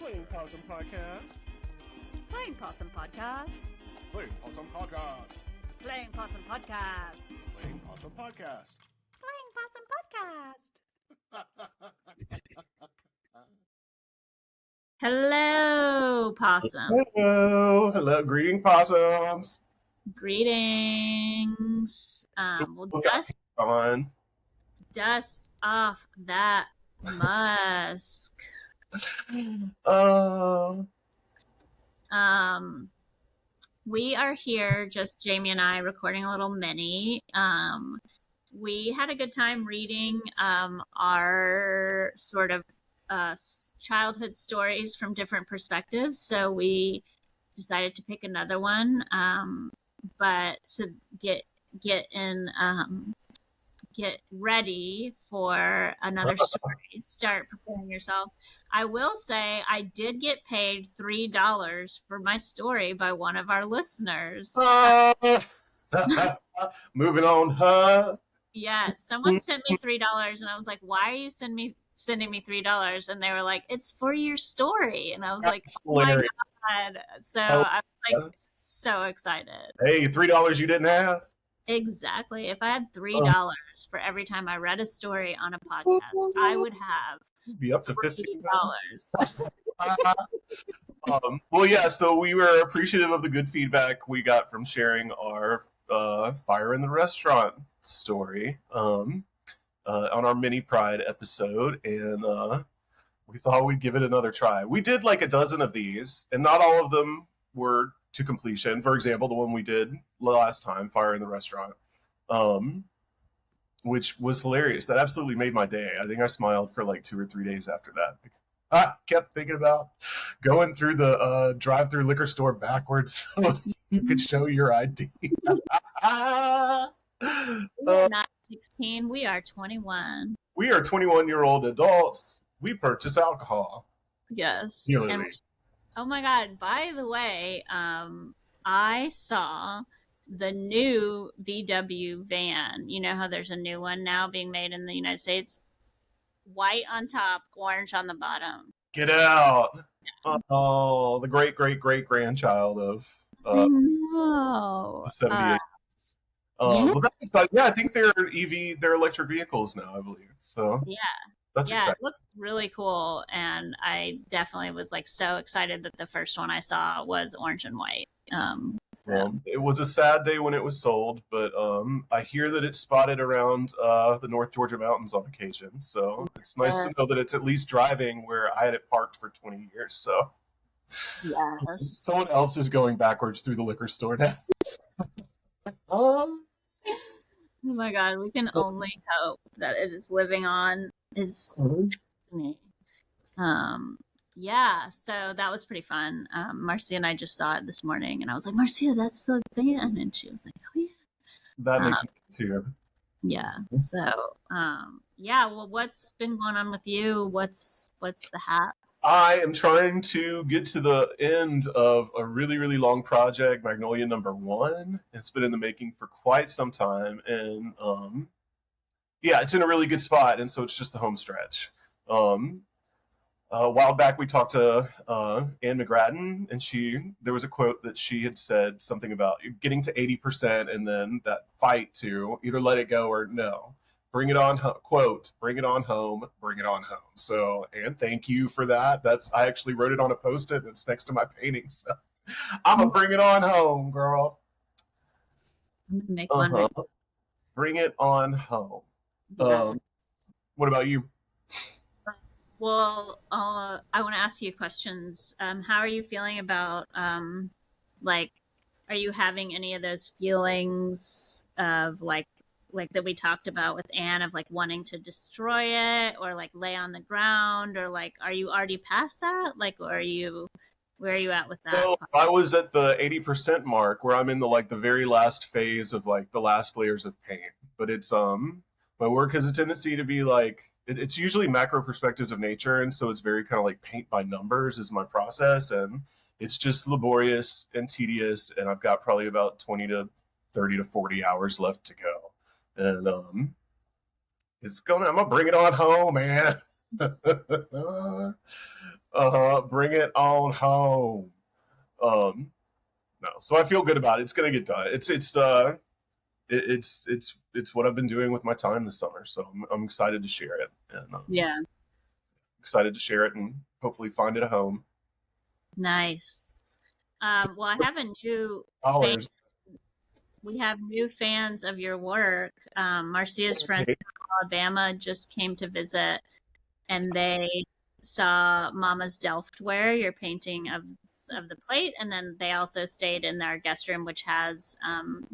Playing Possum Podcast. Playing Possum Podcast. Playing Possum Podcast. Playing Possum Podcast. Playing Possum Podcast. Playing Possum Podcast. Hello, Possum. Hello, greeting possums. Greetings. We'll dust off that musk. We are here, just Jamie and I, recording a little mini. We had a good time reading our sort of childhood stories from different perspectives, so we decided to pick another one. But to get ready for another story, start preparing yourself. I will say I did get paid $3 for my story by one of our listeners. Moving on, Yes, someone sent me $3 and I was like, why are you sending me $3? And they were like, it's for your story. And I was like, oh my God. So I was like so excited. Hey, $3 you didn't have? Exactly. If I had $3 for every time I read a story on a podcast, I would have be up to $15. Well, yeah, so we were appreciative of the good feedback we got from sharing our Fire in the Restaurant story on our Mini Pride episode, and we thought we'd give it another try. We did like a dozen of these, and not all of them were to completion. For example, the one we did last time, Fire in the Restaurant, which was hilarious. That absolutely made my day. I think I smiled for like 2 or 3 days after that. I kept thinking about going through the drive-through liquor store backwards so you could show your ID. We are not 16. We are 21. We are 21-year-old adults. We purchase alcohol. Yes. You know what I mean? Oh my God. By the way, I saw the new VW van. You know how there's a new one now being made in the United States? White on top, orange on the bottom. Get out. Yeah. Oh, the great-great-great-grandchild of the 78. Well, that's exciting. Yeah, I think they're electric vehicles now, I believe. So yeah. That's exciting. It looks really cool, and I definitely was like so excited that the first one I saw was orange and white. It was a sad day when it was sold, but I hear that it's spotted around the North Georgia mountains on occasion. So it's nice to know that it's at least driving where I had it parked for 20 years. So yes, someone else is going backwards through the liquor store now. Oh my God, we can only hope that it is living on its destiny. Yeah, so that was pretty fun. Marcia and I just saw it this morning, and I was like, Marcia, that's the van, and she was like, oh yeah. That makes me too. Yeah. So, well, what's been going on with you? What's the haps? I am trying to get to the end of a really, really long project, Magnolia #1. It's been in the making for quite some time, and it's in a really good spot, and so it's just the home stretch. A while back, we talked to Anne McGrattan, and there was a quote that she had said something about getting to 80% and then that fight to either let it go or no. Bring it on, quote, bring it on home, bring it on home. So, Anne, thank you for that. I actually wrote it on a Post-it, and it's next to my painting. So, I'm going to bring it on home, girl. I'm going to make one. Right. Bring it on home. Yeah. What about you? Well, I want to ask you questions. How are you feeling about, are you having any of those feelings of like that we talked about with Anne of like wanting to destroy it or like lay on the ground, or like, are you already past that? Like, where are you at with that? Well, I was at the 80% mark where I'm in the very last phase of like the last layers of paint, but it's, my work has a tendency to be like, it's usually macro perspectives of nature, and so it's very kind of like paint by numbers is my process, and it's just laborious and tedious, and I've got probably about 20 to 30 to 40 hours left to go, and I'm gonna bring it on home, man. Bring it on home. No, so I feel good about it. It's gonna get done. It's what I've been doing with my time this summer. So I'm excited to share it, and Yeah. excited to share it and hopefully find it a home. Nice. Well, I have a new fan. Dollars. We have new fans of your work. Marcia's friends Okay. from Alabama just came to visit, and they saw Mama's Delftware, your painting of the plate, and then they also stayed in our guest room, which has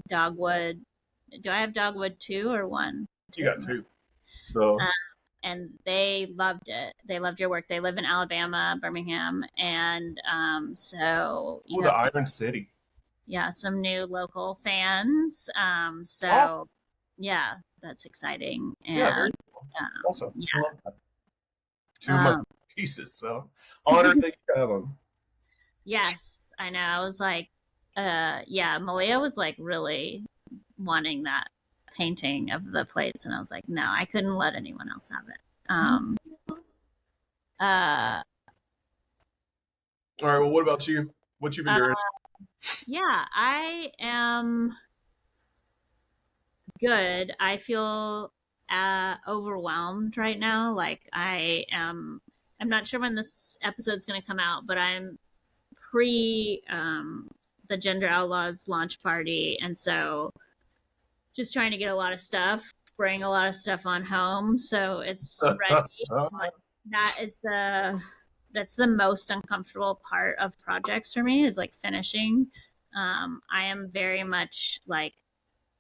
dogwood. Do I have dogwood 2 or 1? You 2. got two. So And they loved it. They loved your work. They live in Alabama, Birmingham, and so you the have some, Iron City. yeah, some new local fans. Oh, So yeah, that's exciting. yeah, very And cool. um, Also, yeah, I love that. Two of my um, pieces. So honored that you have them. yes, I know. I was like, yeah, Malia was like really wanting that painting of the plates, and I was like, no, I couldn't let anyone else have it. Uh, All right. Well, what about you? What you been uh, doing? yeah, I am good. I feel overwhelmed right now. Like I'm not sure when this episode's going to come out, but I'm pre the Gender Outlaws launch party, and so just trying to get a lot of stuff, bring a lot of stuff on home, so it's ready. Like, that is that's the most uncomfortable part of projects for me, is like finishing. I am very much like,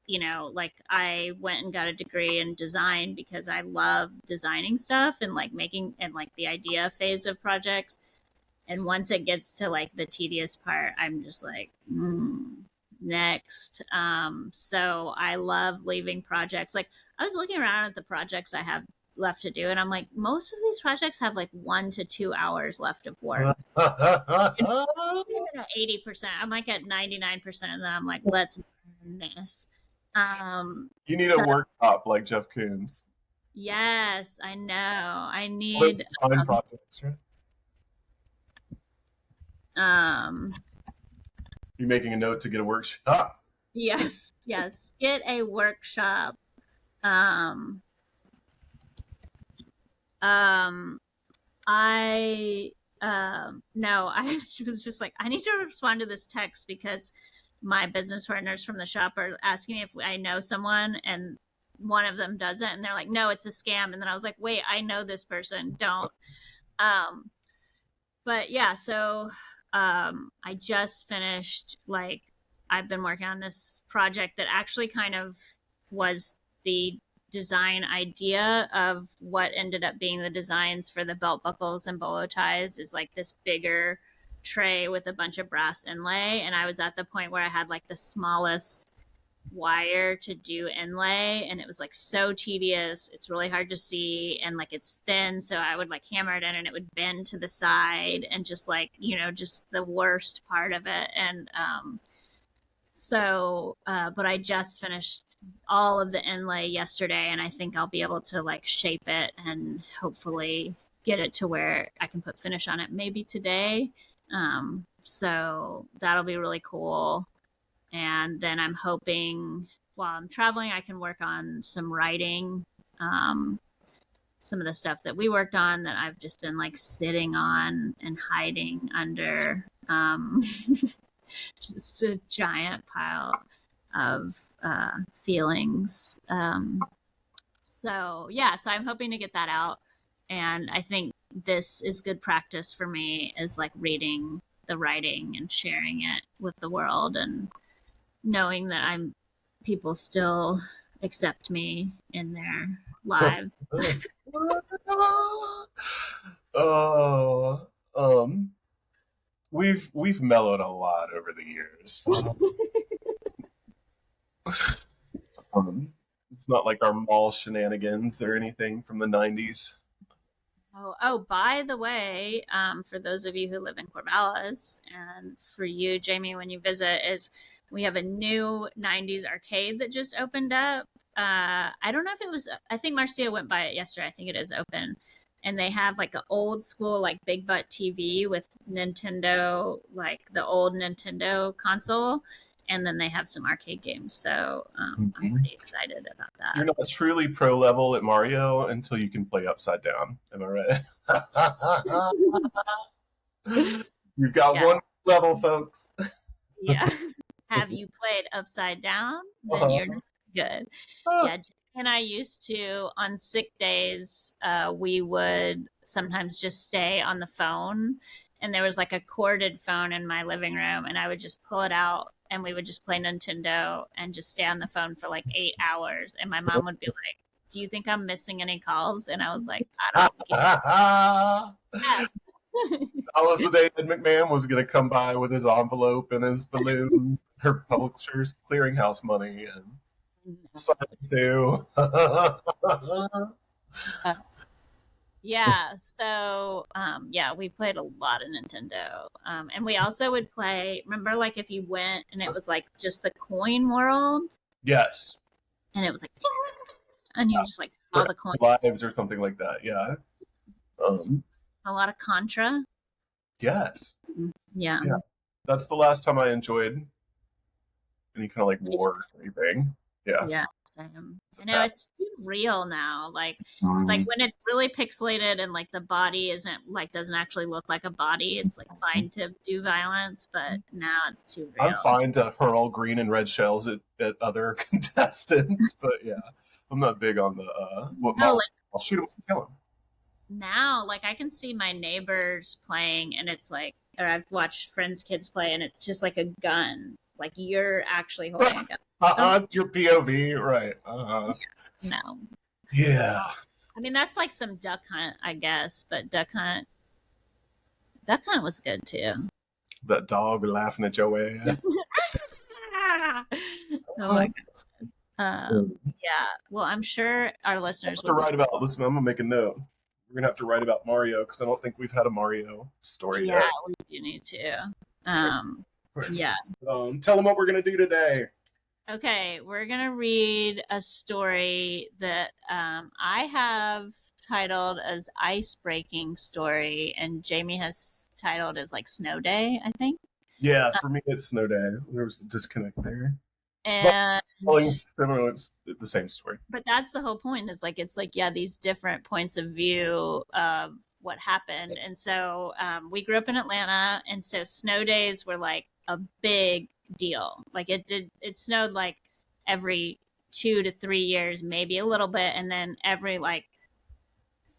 like I went and got a degree in design because I love designing stuff and like making and like the idea phase of projects. And once it gets to like the tedious part, I'm just like, next. So I love leaving projects. Like, I was looking around at the projects I have left to do, and I'm like, most of these projects have like 1 to 2 hours left of work. And I'm even at 80%. I'm like at 99%, and then I'm like, let's burn this. You need a So workshop like Jeff Koons. yes, I know. I Let's need design projects, right? um You're making a note to get a workshop. yes, get a workshop. Um um I no, I was just like, I need to respond to this text because my business partners from the shop are asking me if I know someone, and one of them doesn't, and they're like, no, it's a scam. And then I was like, wait, I know this person, don't. um but yeah, so I just finished, like, I've been working on this project that actually kind of was the design idea of what ended up being the designs for the belt buckles and bolo ties, is like this bigger tray with a bunch of brass inlay, and I was at the point where I had like the smallest wire to do inlay, and it was like so tedious. It's really hard to see, and like it's thin, so I would like hammer it in and it would bend to the side, and just like, just the worst part of it. And but I just finished all of the inlay yesterday, and I think I'll be able to like shape it and hopefully get it to where I can put finish on it maybe today. So that'll be really cool. And then I'm hoping while I'm traveling, I can work on some writing, um, some of the stuff that we worked on that I've just been like sitting on and hiding under, just a giant pile of feelings. So yeah, so I'm hoping to get that out, and I think this is good practice for me, is like reading the writing and sharing it with the world, and knowing that people still accept me in their lives. Oh, we've mellowed a lot over the years. It's not like our mall shenanigans or anything from the '90s. Oh, by the way, for those of you who live in Corvallis, and for you, Jamie, when you visit, is we have a new 90s arcade that just opened up. I don't know if it was, I think Marcia went by it yesterday. I think it is open. and they have like an old school like big butt TV with Nintendo, like the old Nintendo console, and then they have some arcade games. So I'm pretty excited about that. You're not truly pro level at Mario until you can play upside down. Am I right? You've got one level, folks. Yeah. Have you played upside down? Then you're not good. Yeah. And I used to, on sick days, we would sometimes just stay on the phone. And there was like a corded phone in my living room, and I would just pull it out and we would just play Nintendo and just stay on the phone for like 8 hours. And my mom would be like, "Do you think I'm missing any calls?" And I was like, "I don't get it." That was the day that McMahon was going to come by with his envelope and his balloons, her publisher's clearinghouse money, and too. Yeah, so we played a lot of Nintendo, and we also would play. Remember, like if you went and it was like just the coin world. Yes. And it was like, and you just like all the coins, lives or something like that. Yeah. A lot of Contra. Yes. Yeah. That's the last time I enjoyed any kind of like war or anything. Yeah. Yeah. I know it's too real now. Like it's like when it's really pixelated and like the body doesn't actually look like a body. It's like fine to do violence, but now it's too real. I'm fine to hurl green and red shells at other contestants, but yeah, I'm not big on the I'll shoot them and kill them. Now, like I can see my neighbors playing, and it's like, or I've watched friends' kids play, and it's just like a gun. Like you're actually holding a gun. Your POV, right? No. Yeah. I mean, that's like some Duck Hunt, I guess, but Duck Hunt was good too. That dog laughing at your ass. Oh my god. Yeah. Well, I'm sure our listeners would write about. Listen, I'm gonna make a note. We're gonna have to write about Mario because I don't think we've had a Mario story yet. Yeah, we do need to. Yeah. Tell them what we're gonna do today. Okay, we're gonna read a story that I have titled as Ice Breaking Story, and Jamey has titled as like Snow Day, I think. Yeah, for me it's Snow Day. There was a disconnect there. And it's the same story. But that's the whole point, is like it's like, yeah, these different points of view of what happened. And so we grew up in Atlanta, and so snow days were like a big deal. Like it snowed like every 2 to 3 years, maybe a little bit, and then every like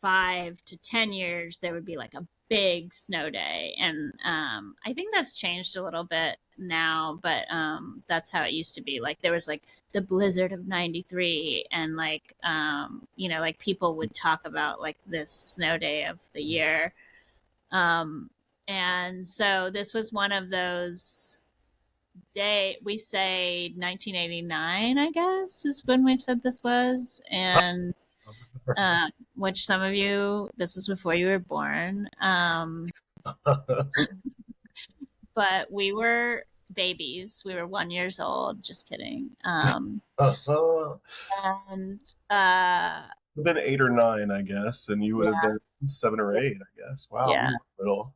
5 to 10 years there would be like a big snow day. And I think that's changed a little bit now, but that's how it used to be. Like there was like the blizzard of 93, and like like people would talk about like this snow day of the year. And so this was one of those we say 1989, I guess, is when we said this was. And which some of you, this was before you were born. But we were babies. We were 1 year old. Just kidding. And I've been 8 or 9, I guess, and you would have been 7 or 8, I guess. Wow, yeah. Little.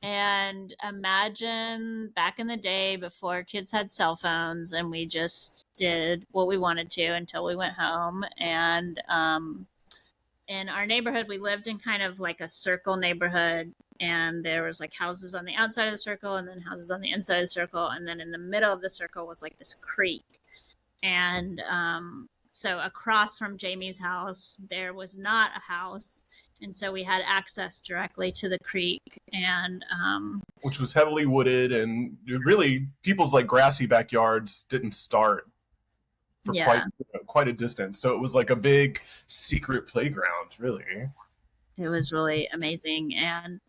And imagine back in the day before kids had cell phones, and we just did what we wanted to until we went home. And in our neighborhood, we lived in kind of like a circle neighborhood, and there was like houses on the outside of the circle and then houses on the inside of the circle, and then in the middle of the circle was like this creek. And so across from Jamey's house there was not a house, and so we had access directly to the creek, and which was heavily wooded, and really people's like grassy backyards didn't start for quite a distance. So it was like a big secret playground, really. It was really amazing. And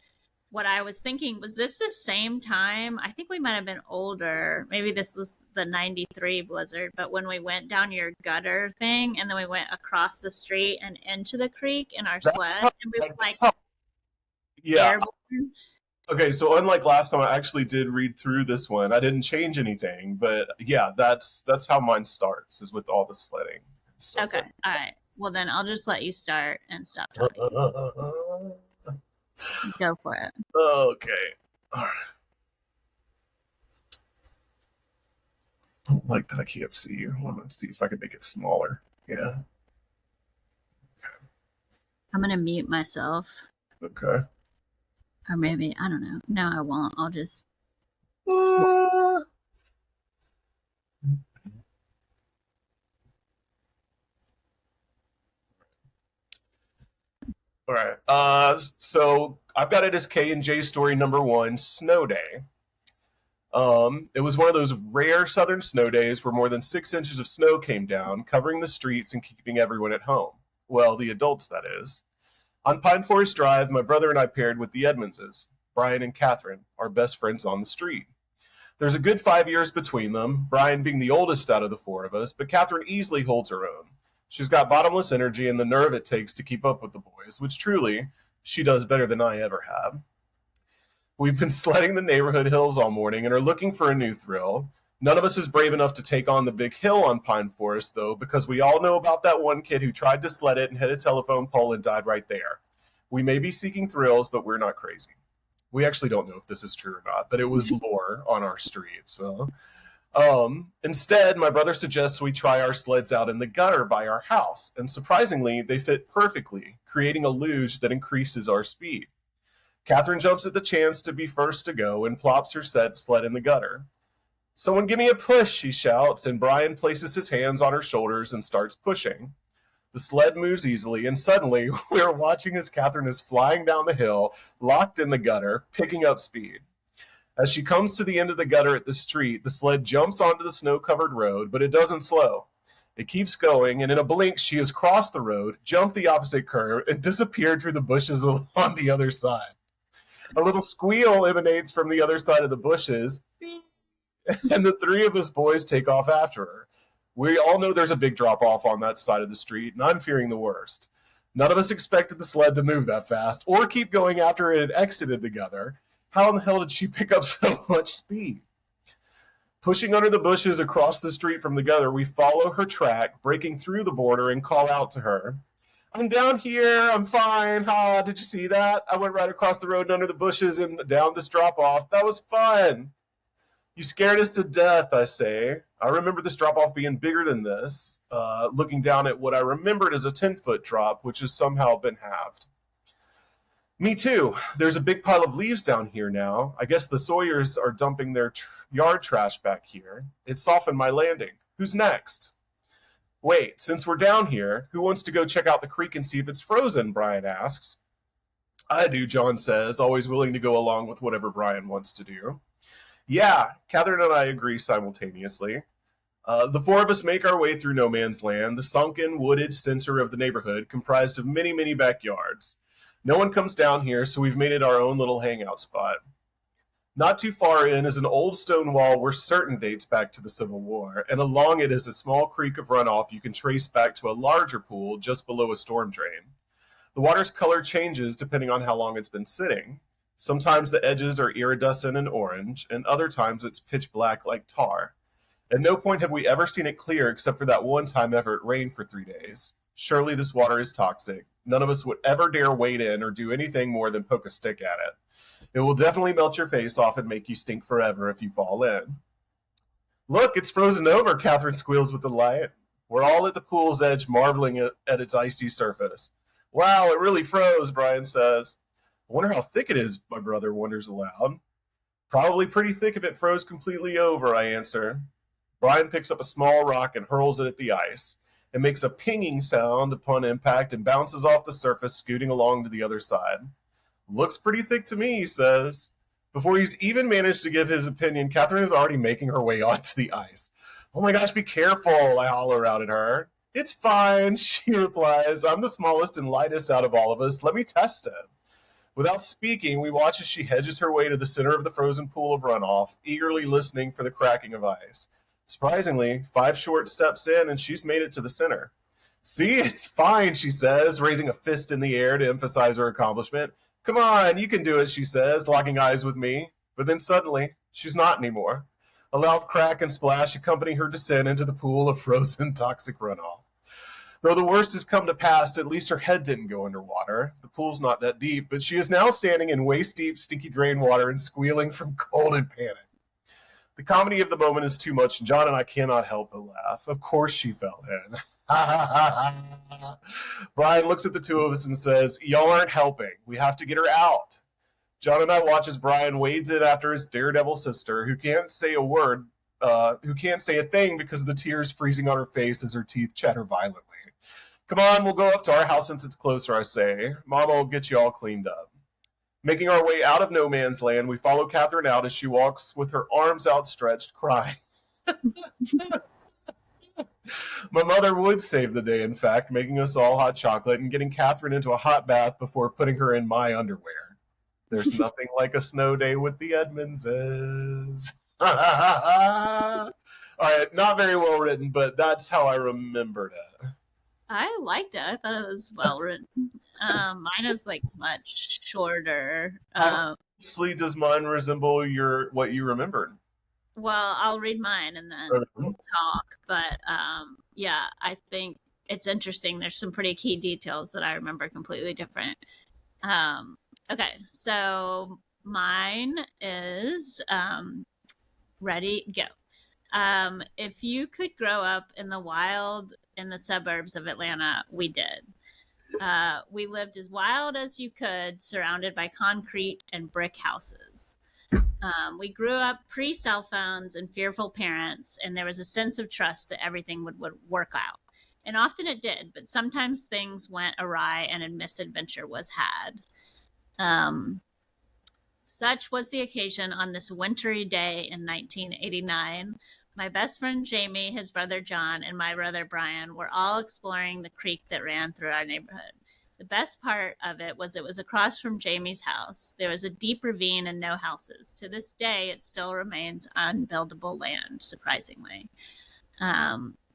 what I was thinking, was this the same time? I think we might have been older. Maybe this was the 93 blizzard, but when we went down your gutter thing, and then we went across the street and into the creek in our sled, and we were like, airborne. Okay, so unlike last time, I actually did read through this one. I didn't change anything, but yeah, that's how mine starts, is with all the sledding. Okay, all right. Well, then I'll just let you start and stop talking. Go for it. Okay. All right. I don't like that I can't see you. I'm going to see if I can make it smaller. Yeah. I'm gonna mute myself. Okay. Or maybe, I don't know. No, I won't. I'll just. All right. So I've got it as K and J story number 1, Snow Day. It was one of those rare southern snow days where more than 6 inches of snow came down, covering the streets and keeping everyone at home. Well, the adults, that is. On Pine Forest Drive, my brother and I paired with the Edmondses, Brian and Catherine, our best friends on the street. There's a good 5 years between them, Brian being the oldest out of the four of us, but Catherine easily holds her own. She's got bottomless energy and the nerve it takes to keep up with the boys, which truly, she does better than I ever have. We've been sledding the neighborhood hills all morning and are looking for a new thrill. None of us is brave enough to take on the big hill on Pine Forest, though, because we all know about that one kid who tried to sled it and hit a telephone pole and died right there. We may be seeking thrills, but we're not crazy. We actually don't know if this is true or not, but it was lore on our street. So, instead, my brother suggests we try our sleds out in the gutter by our house, and surprisingly, they fit perfectly, creating a luge that increases our speed. Catherine jumps at the chance to be first to go and plops her sled in the gutter. Someone give me a push, she shouts, and Brian places his hands on her shoulders and starts pushing. The sled moves easily, and suddenly we are watching as Catherine is flying down the hill, locked in the gutter, picking up speed. As she comes to the end of the gutter at the street, the sled jumps onto the snow-covered road, but it doesn't slow. It keeps going, and in a blink, she has crossed the road, jumped the opposite curve, and disappeared through the bushes on the other side. A little squeal emanates from the other side of the bushes, and the three of us boys take off after her. We all know there's a big drop off on that side of the street, and I'm fearing the worst. None of us expected the sled to move that fast or keep going after it had exited together. How in the hell did she pick up so much speed? Pushing under the bushes across the street from the gutter, we follow her track, breaking through the border, and call out to her. I'm down here. I'm fine. Ha, did you see that? I went right across the road and under the bushes and down this drop off. That was fun. You scared us to death, I say. I remember this drop off being bigger than this, looking down at what I remembered as a 10-foot drop, which has somehow been halved. Me too. There's a big pile of leaves down here now. I guess the Sawyers are dumping their yard trash back here. It softened my landing. Who's next? Wait, since we're down here, who wants to go check out the creek and see if it's frozen? Brian asks. I do, John says, always willing to go along with whatever Brian wants to do. Yeah, Catherine and I agree simultaneously. The four of us make our way through no man's land, the sunken, wooded center of the neighborhood, comprised of many, many backyards. No one comes down here, so we've made it our own little hangout spot. Not too far in is an old stone wall we're certain dates back to the Civil War, and along it is a small creek of runoff you can trace back to a larger pool just below a storm drain. The water's color changes depending on how long it's been sitting. Sometimes the edges are iridescent and orange, and other times it's pitch black like tar. At no point have we ever seen it clear except for that one time ever it rained for 3 days. Surely this water is toxic. None of us would ever dare wade in or do anything more than poke a stick at it. It will definitely melt your face off and make you stink forever if you fall in. Look, it's frozen over, Catherine squeals with delight. We're all at the pool's edge marveling at its icy surface. Wow, it really froze, Brian says. I wonder how thick it is, my brother wonders aloud. Probably pretty thick if it froze completely over, I answer. Brian picks up a small rock and hurls it at the ice. It makes a pinging sound upon impact and bounces off the surface, scooting along to the other side. Looks pretty thick to me, he says. Before he's even managed to give his opinion, Catherine is already making her way onto the ice. Oh my gosh, be careful, I holler out at her. It's fine, she replies. I'm the smallest and lightest out of all of us. Let me test it. Without speaking, we watch as she hedges her way to the center of the frozen pool of runoff, eagerly listening for the cracking of ice. Surprisingly, 5 short steps in, and she's made it to the center. See, it's fine, she says, raising a fist in the air to emphasize her accomplishment. Come on, you can do it, she says, locking eyes with me. But then suddenly, she's not anymore. A loud crack and splash accompany her descent into the pool of frozen toxic runoff. Though the worst has come to pass, at least her head didn't go underwater. The pool's not that deep, but she is now standing in waist-deep, stinky drain water and squealing from cold and panic. The comedy of the moment is too much, and John and I cannot help but laugh. Of course she fell in. Brian looks at the two of us and says, "Y'all aren't helping. We have to get her out." John and I watch as Brian wades in after his daredevil sister, who can't say a word, who can't say a thing because of the tears freezing on her face as her teeth chatter violently. "Come on, we'll go up to our house since it's closer," I say. "Mama will get you all cleaned up." Making our way out of no man's land, we follow Catherine out as she walks with her arms outstretched, crying. My mother would save the day, in fact, making us all hot chocolate and getting Catherine into a hot bath before putting her in my underwear. There's nothing like a snow day with the Edmondses. All right, not very well written, but that's how I remembered it. I liked it. I thought it was well written. Mine is like much shorter. How closely does mine resemble what you remembered? Well, I'll read mine and then we'll talk. But yeah, I think it's interesting. There's some pretty key details that I remember completely different. Okay, so mine is ready, go. If you could grow up in the wild in the suburbs of Atlanta, we did. We lived as wild as you could, surrounded by concrete and brick houses. We grew up pre-cell phones and fearful parents, and there was a sense of trust that everything would work out. And often it did, but sometimes things went awry and a misadventure was had. Such was the occasion on this wintry day in 1989. My best friend Jamey, his brother John, and my brother Brian were all exploring the creek that ran through our neighborhood. The best part of it was across from Jamey's house. There was a deep ravine and no houses. To this day, it still remains unbuildable land, surprisingly.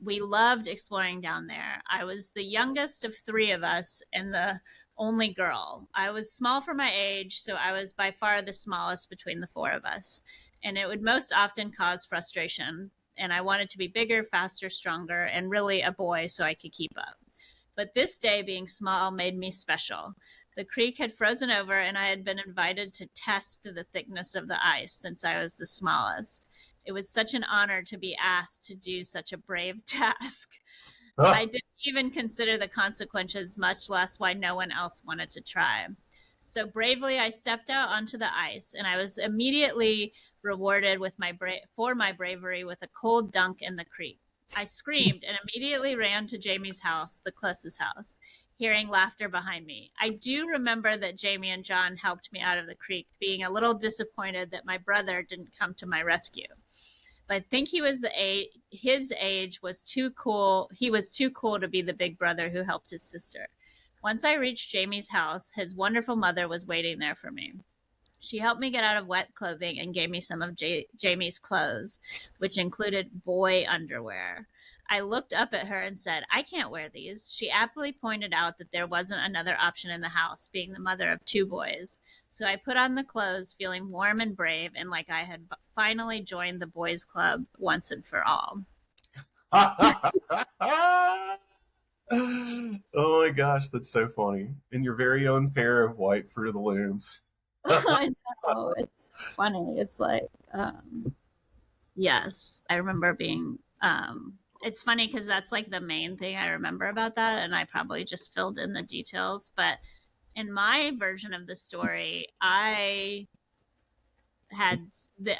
We loved exploring down there. I was the youngest of three of us and the only girl. I was small for my age, so I was by far the smallest between the four of us. And it would most often cause frustration. And I wanted to be bigger, faster, stronger, and really a boy so I could keep up. But this day, being small, made me special. The creek had frozen over, and I had been invited to test the thickness of the ice since I was the smallest. It was such an honor to be asked to do such a brave task. I didn't even consider the consequences, much less why no one else wanted to try. So bravely, I stepped out onto the ice, and I was immediately rewarded with for my bravery with a cold dunk in the creek. I screamed and immediately ran to Jamey's house, the closest house, hearing laughter behind me. I do remember that Jamey and John helped me out of the creek, being a little disappointed that my brother didn't come to my rescue. But I think his age was too cool. He was too cool to be the big brother who helped his sister. Once I reached Jamey's house, his wonderful mother was waiting there for me. She helped me get out of wet clothing and gave me some of Jamey's clothes, which included boy underwear. I looked up at her and said, "I can't wear these." She aptly pointed out that there wasn't another option in the house, being the mother of two boys. So I put on the clothes, feeling warm and brave and like I had finally joined the boys' club once and for all. Oh my gosh, that's so funny. In your very own pair of white Fruit of the Looms. I know, it's funny. It's like, yes, I remember being, it's funny because that's like the main thing I remember about that. And I probably just filled in the details. But in my version of the story,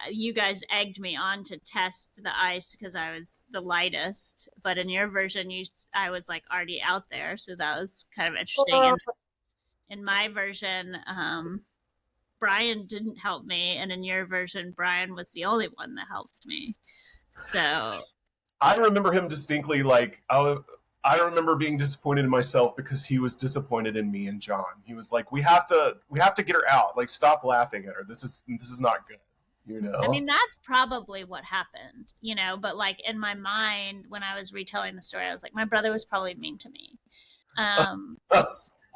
you guys egged me on to test the ice because I was the lightest. But in your version, I was like already out there. So that was kind of interesting. And in my version, Brian didn't help me, and in your version, Brian was the only one that helped me. So I remember him distinctly. Like I remember being disappointed in myself because he was disappointed in me and John. He was like, "We have to get her out. Like, stop laughing at her. This is not good." You know. I mean, that's probably what happened. But like in my mind, when I was retelling the story, I was like, my brother was probably mean to me.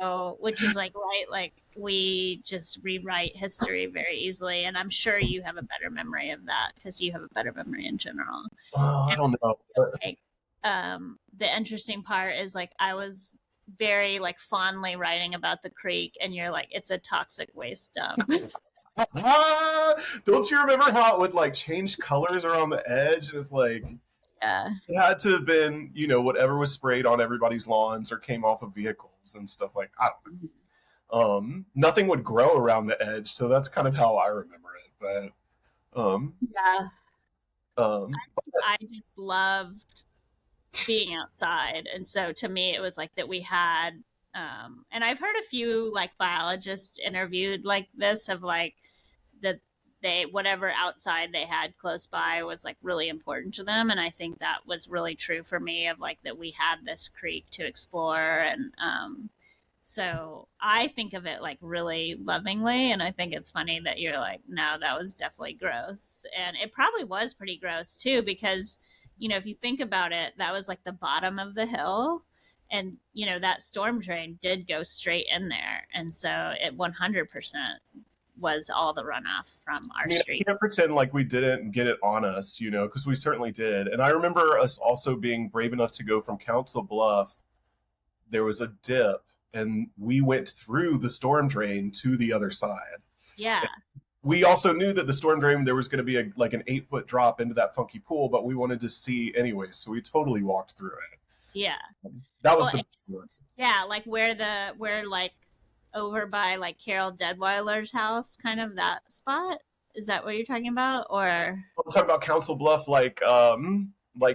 So, which is like, right, like we just rewrite history very easily. And I'm sure you have a better memory of that because you have a better memory in general. I don't know. Okay. the interesting part is like I was very like fondly writing about the creek, and you're like, it's a toxic waste dump. Don't you remember how it would like change colors around the edge? And it's like Yeah. it had to have been, whatever was sprayed on everybody's lawns or came off of vehicles and stuff like I don't know. Nothing would grow around the edge, so that's kind of how I remember it. But Yeah. um, I just loved being outside, and so to me it was like that we had and I've heard a few like biologists interviewed like this of like that they whatever outside they had close by was like really important to them, and I think that was really true for me of like that we had this creek to explore, and so I think of it like really lovingly, and I think it's funny that you're like, no, that was definitely gross. And it probably was pretty gross too, because, if you think about it, that was like the bottom of the hill. And, that storm drain did go straight in there. And so it 100% was all the runoff from I our mean, I street. can't pretend like we didn't get it on us, because we certainly did. And I remember us also being brave enough to go from Council Bluff. There was a dip, and we went through the storm drain to the other side. Yeah. We also knew that the storm drain there was going to be like an 8-foot drop into that funky pool, but we wanted to see anyway, so we totally walked through it. Yeah. That was Well, yeah, like where like over by like Carol Deadweiler's house, kind of that spot. Is that what you're talking about? Or I'm talking about Council Bluff, like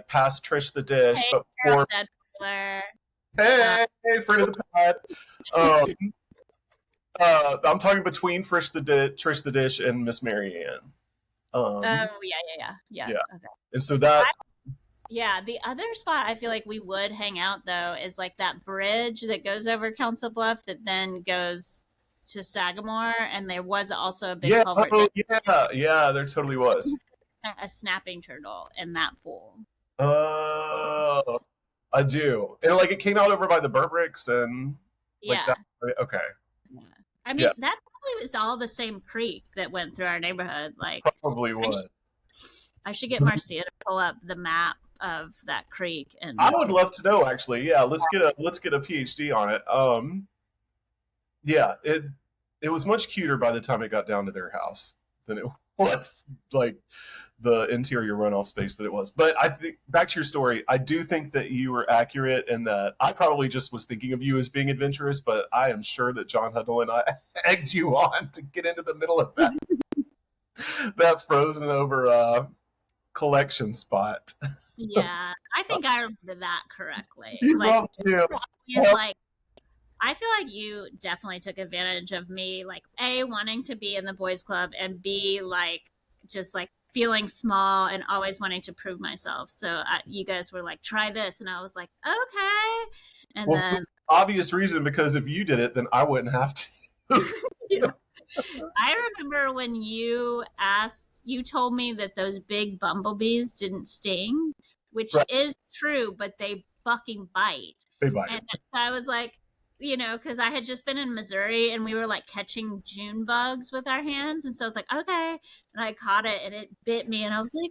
past Trish the Dish, hey, but Carol before. Deadweiler. Hey, friend of the pod. Um, I'm talking between Trish the Dish and Miss Marianne. Oh yeah. Yeah, Okay. and so that Yeah, the other spot I feel like we would hang out though is like that bridge that goes over Council Bluff that then goes to Sagamore, and there was also a big yeah, culvert oh that yeah, there totally was. a snapping turtle in that pool. Uh, I do, and like it came out over by the Burnt Bricks and like Yeah. that. Okay, Yeah. I mean, yeah, that probably was all the same creek that went through our neighborhood. Like, probably I, was. I should get Marcia to pull up the map of that creek I and would love to know actually. Yeah, let's get a PhD on it. Yeah, it was much cuter by the time it got down to their house than it was like the interior runoff space that it was. But I think back to your story, I do think that you were accurate and that I probably just was thinking of you as being adventurous, but I am sure that John Huddle and I egged you on to get into the middle of that frozen over collection spot. yeah, I think I remember that correctly. You Like, probably do. is like I feel like you definitely took advantage of me, like A, wanting to be in the boys club, and B, like just like feeling small and always wanting to prove myself. So you guys were like, try this, and I was like, okay. And Well, for then obvious reason, because if you did it, then I wouldn't have to. yeah. I remember when you told me that those big bumblebees didn't sting, which Right. is true, but they fucking bite. They bite And it. so I was like, because I had just been in Missouri and we were like catching June bugs with our hands. And so I was like, okay. And I caught it and it bit me. And I was like,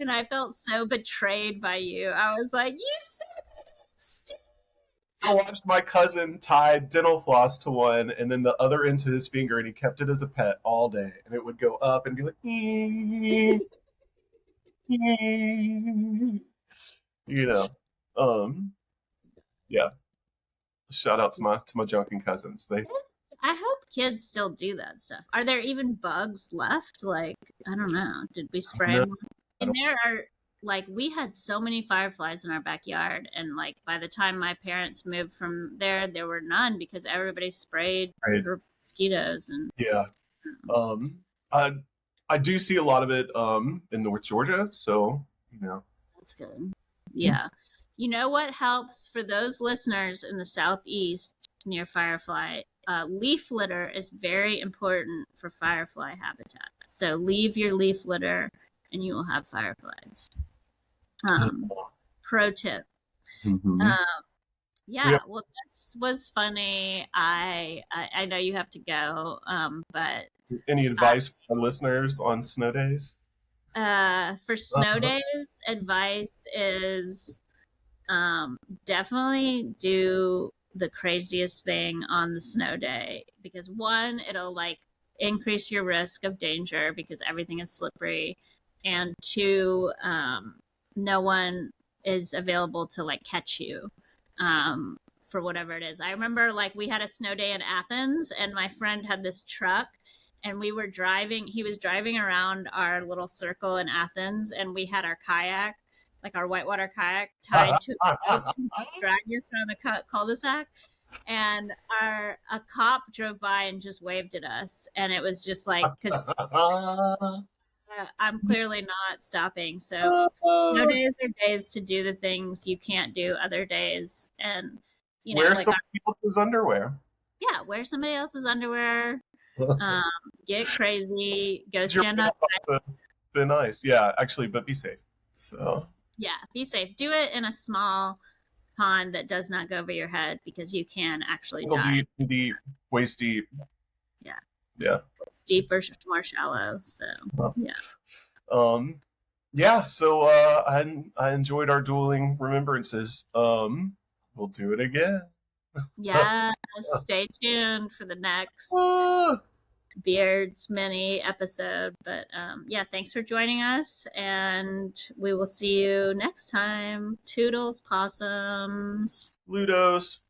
and I felt so betrayed by you. I was like, you sting. I watched my cousin tie dental floss to one and then the other end to his finger, and he kept it as a pet all day. And it would go up and be like, you know, yeah. Shout out to my junkin cousins. I hope kids still do that stuff. Are there even bugs left? Like, I don't know. Did we spray No, them? I And don't. there are, like, we had so many fireflies in our backyard. And, like, by the time my parents moved from there were none because everybody sprayed Right. for mosquitoes. And Yeah. I I do see a lot of it in North Georgia, so that's good. Yeah. You know what helps for those listeners in the southeast near firefly? Leaf litter is very important for firefly habitat. So leave your leaf litter and you will have fireflies. Pro tip. Mhm. Yeah, well, this was funny. I know you have to go, but Any advice for our listeners on snow days? for snow days, advice is Definitely do the craziest thing on the snow day because one, it'll like increase your risk of danger because everything is slippery, and two, no one is available to like catch you um, for whatever it is. I remember like we had a snow day in Athens, and my friend had this truck. And we were driving, he was driving around our little circle in Athens, and we had our kayak, like our whitewater kayak, tied to a rope, dragging us around the cul-de-sac. And a cop drove by and just waved at us, and it was just like, because I'm clearly not stopping. So snow days are days to do the things you can't do other days, and Wear like somebody else's underwear. yeah, wear somebody else's underwear, um, get crazy, go Use your stand on. mailbox to thin ice. Yeah, actually, but be safe. So Yeah, be safe. Do it in a small pond that does not go over your head because you can actually ankle die. deep, waist deep. Yeah, Yeah. it's deeper, more shallow. So yeah, Um, yeah. So I enjoyed our dueling remembrances. We'll do it again. yeah. Stay tuned for the next Beards mini episode. But yeah, thanks for joining us, and we will see you next time. Toodles, possums. Ludos.